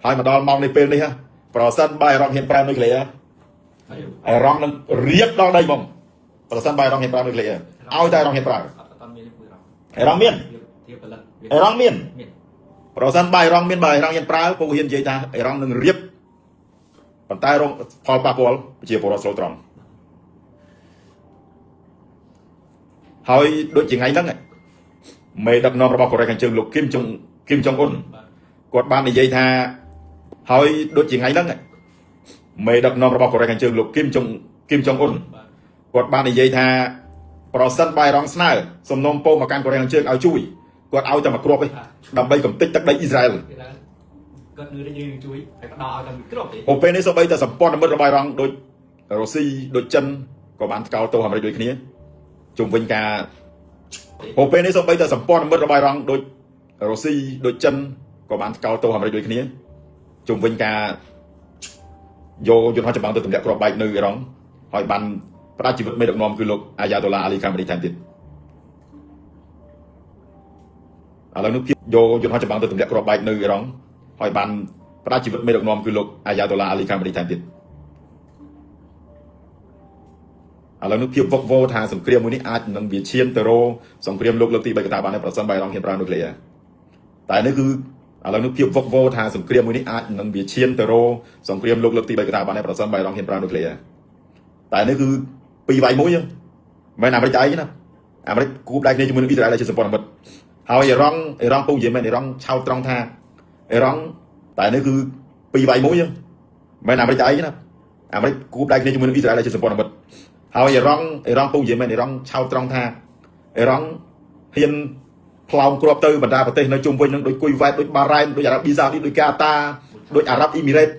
hai mà đo mong đi pin đi ha pro sân bay rong hiện prime nuôi lệ rong nâng riết đo đây mong pro sân bay rong hiện prime nuôi lệ ao tay rong hiện prime rong miên pro sân bay rong miên bài rong hiện prime cô hiện gì ta rong nâng riết bàn tay rong phò ba pol chia pro sâu tròn hỏi đội chỉ ngay đó này mày đặt nomរបស់ Korea ខាងជើង លោក Kim Jong Un គាត់បាននិយាយថាហើយដូចជាថ្ងៃហ្នឹងមេដឹកនាំរបស់ Korea ខាងជើង លោក Kim Jong Un គាត់បាននិយាយថាប្រសិនបាយរងស្នើសំណុំពរមកកាន់ Korea ខាងជើងឲ្យជួយគាត់ឲ្យតែមកគ្រាប់ទេដើម្បីកំទេចទឹកដីអ៊ីស្រាអែលគាត់នឹងយើងជួយហើយក៏ដល់ឲ្យតែមួយគ្រាប់ទេពេលនេះសូម្បីតែសម្ព័ន្ធមិត្តរបស់រងដូចរុស្ស៊ីដូចចិនក៏បានថ្កោលទោសអាមេរិកដូចគ្នាជុំវិញការពេលនេះសូម្បីតែសម្ព័ន្ធមិត្តរបស់រងដូចរុស្ស៊ីដូចចិនក៏បានថ្កោលទោសអាមេរិកដូចគ្នាជុំវិញការយកយន្តហោះចម្បាំងទៅទម្លាក់គ្រាប់បែកនៅអ៊ីរ៉ង់ហើយបានផ្ដាច់ជីវិតមេដឹកនាំគឺលោកអាយ៉ាតូឡាអាលីខាមេនីថែមទៀតឥឡូវនេះយកយន្តហោះចម្បាំងទៅទម្លាក់គ្រាប់បែកនៅអ៊ីរ៉ង់ហើយបានផ្ដាច់ជីវិតមេដឹកនាំគឺលោកអាយ៉ាតូឡាអាលីខាមេនីថែមទៀតឥឡូវនេះភាពវឹកវរថាសង្គ្រាមមួយនេះអាចនឹងវាឈានទៅរកសង្គ្រាមលោកលើកទី3កតាបានប្រសិនបើអ៊ីរ៉ង់ហ៊ានប្រើនុយក្លេអ៊ែរតែនេះគឺឥឡូវនេះភាពវឹកវរថាសង្គ្រាមមួយនេះអាចនឹងវាឈានទៅរកសង្គ្រាមលោកលើកទី3កតាបានប្រសិនបើអ៊ីរ៉ង់ហ៊ានប្រើនុយក្លេអ៊ែរតែនេះគឺពីរវាយមួយមិនអាមេរិកឯងណាអាមេរិកគូបដៃគ្នាជាមួយនឹងអ៊ីស្រាអែលជាសម្ព័ន្ធមិត្តហើយអ៊ីរ៉ង់ពុំនិយាយមែនអ៊ីរ៉ង់ឆោតត្រង់ថាអ៊ីរ៉ង់តែនេះគឺពីរវាយមួយមិនអាមេរិកឯងណាអាមេរិកគូបដៃគ្នាជាមួយនឹងអ៊ីស្រាអែលជាសម្ព័ន្ធមិត្តហើយអ៊ីរ៉ង់ពុំនិយាយមែនអ៊ីរ៉ង់ឆោតត្រង់ថាអ៊ីរ៉ង់ហ៊ានផ្លោមគ្រាប់ទៅបណ្ដាប្រទេសនៅជុំវិញនឹងដូចគុយវ៉ែតដូចបារ៉ែនដូចអារ៉ាប៊ីសាអូឌីដូចកាតាដូចអារ៉ាប់អ៊ីមីរ៉េត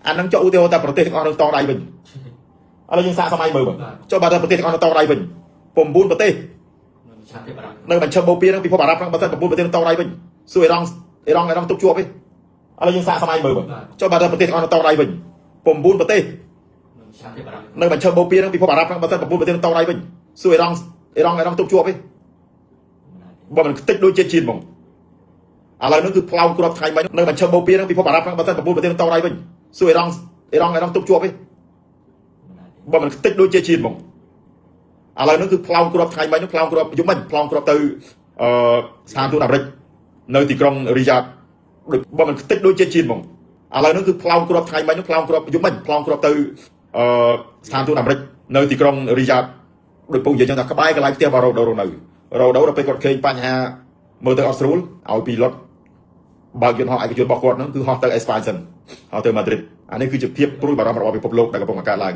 អានឹងចុះឧទាហរណ៍តែប្រទេសទាំងអស់នឹងតដៃវិញឥឡូវយើងសាកសម័យមើលបងចុះបើតែប្រទេសទាំងអស់នឹងតដៃវិញ9ប្រទេសនៅបញ្ឈប់បូព៌ានឹងពិភពអារ៉ាប់ហ្នឹងបើតែ9ប្រទេសនឹងតដៃវិញសួរអ៊ីរ៉ង់ទុកជាប់ទេឥឡូវយើងសាកសម័យមើលបងចុះបើតែប្រទេសទាំងអស់នឹងតដៃវិញ9ប្រទេសនៅបញ្ឈប់បូព៌ានឹងពិភពអារ៉ាប់ហ្នឹងបើតែ9ប្រទេសនឹងតដៃវិញសួរអ៊ីរ៉ង់ទុកជាប់ទេបើមិនខ្ទេចដូចជាជាតិហ្មងឥឡូវនេះគឺផ្លោមគ្រាប់ថ្ងៃមិញនៅបញ្ឈប់បូព៌ានឹងពិភពអារ៉ាប់ហ្នឹងបើតែ9ប្រទេសនឹងតដៃវិញសួរអ៊ីរ៉ង់ទុកជាប់ទេបើមិនខ្ទេចដូចជាជាតិហ្មងឥឡូវនេះគឺផ្លោមគ្រាប់ថ្ងៃមិញផ្លោមគ្រាប់យំមិញផ្លោមគ្រាប់ទៅស្ថានទូតអាមេរិកនៅទីក្រុងរីយ៉ាតដូចបើមិនខ្ទេចដូចជាជាតិហ្មងឥឡូវនេះគឺផ្លោមគ្រាប់ថ្ងៃមិញផ្លោមគ្រាប់យំមិញផ្លោមគ្រាប់ទៅស្ថានទូតអាមេរិកនៅទីក្រុងរីយ៉ាតដូចពងនិយាយចឹងថាក្បែរកន្លែងផ្ទះបារ៉ូដូនៅរ៉ូដូដល់ពេលគាត់ឃើញបញ្ហាមើលទៅអត់ស្រួលឲ្យពីរថបើកយន្តហោះឯកជនរបស់គាត់ហ្នឹងគឺហោះទៅអេស្ប៉ាញសិនហោះទៅម៉ាឌ្រីតអានេះគឺជាភាពព្រួយបារម្ភរបស់ពិភពលោកដែលកំពុងកើតឡើង